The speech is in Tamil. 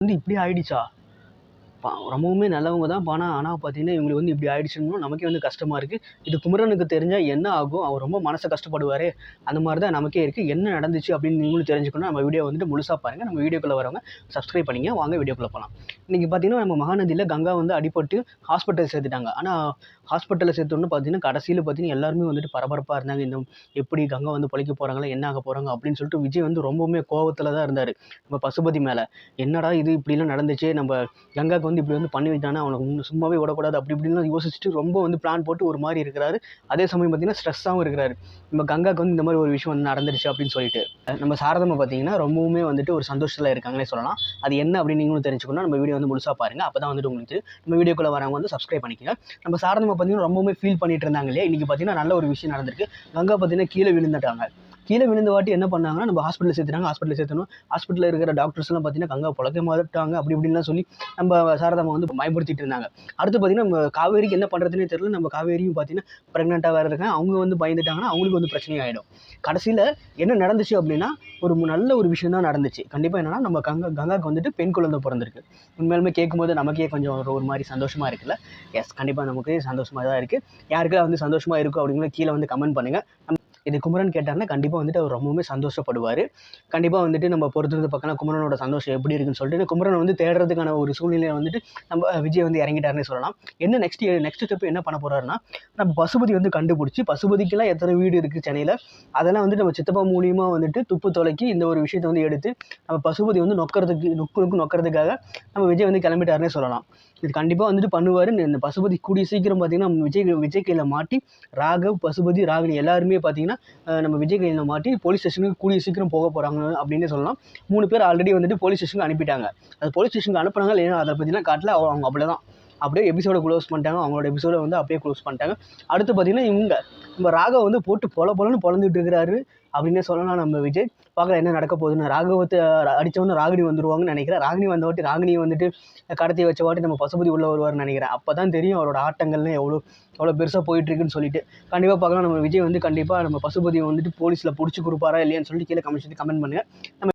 வந்து இப்படி ஆயிடுச்சா? ரொம்பவுமே நல்லவங்க தான். ஆனா பார்த்தீங்கன்னா, இவங்களுக்கு வந்து இப்படி ஆயிடுச்சுன்னு நமக்கே வந்து கஷ்டமா இருக்கு. இது குமரனுக்கு தெரிஞ்சா என்ன ஆகும்? அவர் ரொம்ப மனச கஷ்டப்படுவாரே! அந்த மாரி தான் நமக்கே இருக்கு. என்ன நடந்துச்சு அப்படின்னு நீங்களும் தெரிஞ்சுக்கணும்னா, நம்ம வீடியோ வந்துட்டு முழுசா பாருங்க. நம்ம வீடியோக்குள்ள வரவங்க சப்ஸ்கிரைப் பண்ணிக்கங்க. வாங்க வீடியோக்குள்ள போலாம். இன்னைக்கு பார்த்தீங்கன்னா, நம்ம மகாநதியில கங்கா வந்து அடிபட்டு ஹாஸ்பிட்டல் சேர்த்துட்டாங்க. ஆனா ஹாஸ்பிட்டல்ல சேர்த்தோனே பார்த்தீங்கன்னா, கடைசியில பார்த்தீங்கன்னா, எல்லாருமே வந்துட்டு பரபரப்பா இருந்தாங்க. எப்படி கங்கா வந்து பொழைக்க போறாங்களா? என்ன ஆக போறாங்க? அப்படின்னு சொல்லிட்டு விஜய் வந்து ரொம்பவுமே கோவத்துல தான் இருந்தாரு. நம்ம பசுபதி மேல. என்னடா இது இப்படிலாம் நடந்துச்சு. கங்காக்கு வந்து இப்படி வந்து பண்ணி வைத்தானே அவனுக்கு சும்மாவே விடக்கூடாது அப்படி இப்படின்லாம் யோசிச்சுட்டு ரொம்ப வந்து பிளான் போட்டு ஒரு மாதிரி இருக்கிறாரு. அதே சமயம் பார்த்தீங்கன்னா ஸ்ட்ரெஸ்ஸாகவும் இருக்கிறாரு. நம்ம கங்காக்கு வந்து இந்த மாதிரி ஒரு விஷயம் வந்து நடந்துருச்சு அப்படின்னு சொல்லிட்டு நம்ம சாரதம்மா பார்த்தீங்கன்னா ரொம்பவுமே வந்துட்டு ஒரு சந்தோஷத்தில் இருக்காங்கன்னே சொல்லலாம். அது என்ன அப்படின்னு நீங்களும் தெரிஞ்சுக்கணும். நம்ம வீடியோ வந்து முழுசாக பாருங்க. அப்போ தான் வந்துட்டு உங்களுக்கு நம்ம வீடியோக்குள்ள வரவங்க வந்து சப்ஸ்கிரைப் பண்ணிக்கங்க. நம்ம சாரதம்மா பார்த்தீங்கன்னா ரொம்பவுமே ஃபீல் பண்ணிட்டு இருந்தாங்க இல்லையா? இன்னைக்கு பார்த்தீங்கன்னா நல்ல ஒரு விஷயம் நடந்திருக்கு. கங்கா பார்த்தீங்கன்னா கீழே விழுந்துட்டாங்க. கீழே விழுந்த வாட்டி என்ன பண்ணாங்கன்னா நம்ம ஹாஸ்பிட்டல் சேர்த்துட்டாங்க. ஹாஸ்பிட்டல் சேர்த்தணும். ஹாஸ்பிட்டலில் இருக்கிற டாக்டர்ஸ்லாம் பார்த்தீங்கன்னா கங்கா பொழைக்க மாட்டாங்க அப்படி இப்படின்லாம் சொல்லி நம்ம சாரதாம்மா வந்து பயன்படுத்திட்டு இருந்தாங்க. அடுத்து பார்த்தீங்கன்னா நம்ம காவேரிக்கு என்ன பண்ணுறதுனே தெரியல. நம்ம காவேரியும் பார்த்தீங்கன்னா ப்ரெக்னெண்ட்டாக வேறு இருக்காங்க. அவங்க வந்து பயந்துட்டாங்கன்னா அவங்களுக்கு வந்து பிரச்சனையாயிடும். கடைசியில் என்ன நடந்துச்சு அப்படின்னா நல்ல ஒரு விஷயம் தான் நடந்துச்சு. கண்டிப்பாக என்னன்னா நம்ம கங்காக்கு வந்துட்டு பெண் குழந்தை பிறந்திருக்கு. உண்மையாலுமே கேட்கும்போது நமக்கே கொஞ்சம் ஒரு மாதிரி சந்தோஷமா இருக்குல்ல. எஸ், கண்டிப்பாக நமக்கு சந்தோஷமாக தான் இருக்குது. யாருக்கெல்லாம் வந்து சந்தோஷமா இருக்கும் அப்படிங்கிறத கீழே வந்து கமெண்ட் பண்ணுங்கள். இது குமரன் கேட்டாருன்னா கண்டிப்பாக வந்துட்டு அவர் ரொம்பவுமே சந்தோஷப்படுவார். கண்டிப்பாக வந்துட்டு நம்ம பொறுத்திருந்து பார்க்கலாம் குமரனோட சந்தோஷம் எப்படி இருக்குன்னு சொல்லிட்டு குமரனை வந்து தேடுறதுக்கான ஒரு சூழ்நிலையை வந்துட்டு நம்ம விஜய் வந்து இறங்கிட்டாருன்னு சொல்லலாம். என்ன நெக்ஸ்ட் ஸ்டெப் என்ன பண்ண போறாருன்னா நம்ம பசுபதி வந்து கண்டுபிடிச்சி பசுபதிக்கெல்லாம் எத்தனை வீடு இருக்குது சென்னையில் அதெல்லாம் வந்துட்டு நம்ம சித்தப்பா மூலியமாக வந்துட்டு துப்பு தொலைக்கி இந்த ஒரு விஷயத்தை வந்து எடுத்து நம்ம பசுபதி வந்து நொக்கிறதுக்காக நம்ம விஜய் வந்து கிளம்பிட்டாருன்னே சொல்லலாம். இது கண்டிப்பாக வந்துட்டு பண்ணுவார். இந்த பசுபதி கூடிய சீக்கிரம் பார்த்தீங்கன்னா விஜய் கையில் மாட்டி ராகவ், பசுபதி, ராகினி எல்லாருமே பார்த்தீங்கன்னா நம்ம விஜய் கையில் மாட்டி போலீஸ் ஸ்டேஷனுக்கு கூடிய சீக்கிரம் போக போகிறாங்க அப்படின்னே சொல்லலாம். 3 பேர் ஆல்ரெடி வந்துட்டு போலீஸ் ஸ்டேஷனுக்கு அனுப்பிட்டாங்க. அது போலீஸ் ஸ்டேஷனுக்கு அனுப்புனாங்க இல்லையா அதை பற்றிலாம் காட்டல. அவங்க அப்படிதான் அப்படியே எபிசோட க்ளோஸ் பண்ணிட்டாங்க. அவங்களோட எபிசோட வந்து அப்படியே க்ளோஸ் பண்ணிட்டாங்க. அடுத்து பார்த்தீங்கன்னா நம்ம ராகவ் வந்து போட்டு பொலன்னு பொழந்துட்டு இருக்கிறாரு அப்படின்னே சொல்லலாம். நம்ம விஜய் பார்க்கலாம் என்ன நடக்க போகுதுன்னு. ராகவத்தை அடித்தவொன்னே ராகினி வந்துருவாங்கன்னு நினைக்கிறேன். ராகினி வந்தவாட்டி ராகினியை வந்துட்டு கடத்தி வச்ச வாட்டி நம்ம பசுபதி உள்ளே வருவார்னு நினைக்கிறேன். அப்போ தான் தெரியும் அவரோட ஆட்டங்கள்லாம் எவ்வளோ பெருசாக போயிட்டுருக்குன்னு சொல்லிட்டு. கண்டிப்பாக பார்க்கலாம் நம்ம விஜய் வந்து கண்டிப்பாக நம்ம பசுபதியை வந்துட்டு போலீஸில் பிடிச்சி கொடுப்பாரா இல்லையான்னு சொல்லிட்டு கீழே கமெண்ட் பண்ணுங்கள். நம்ம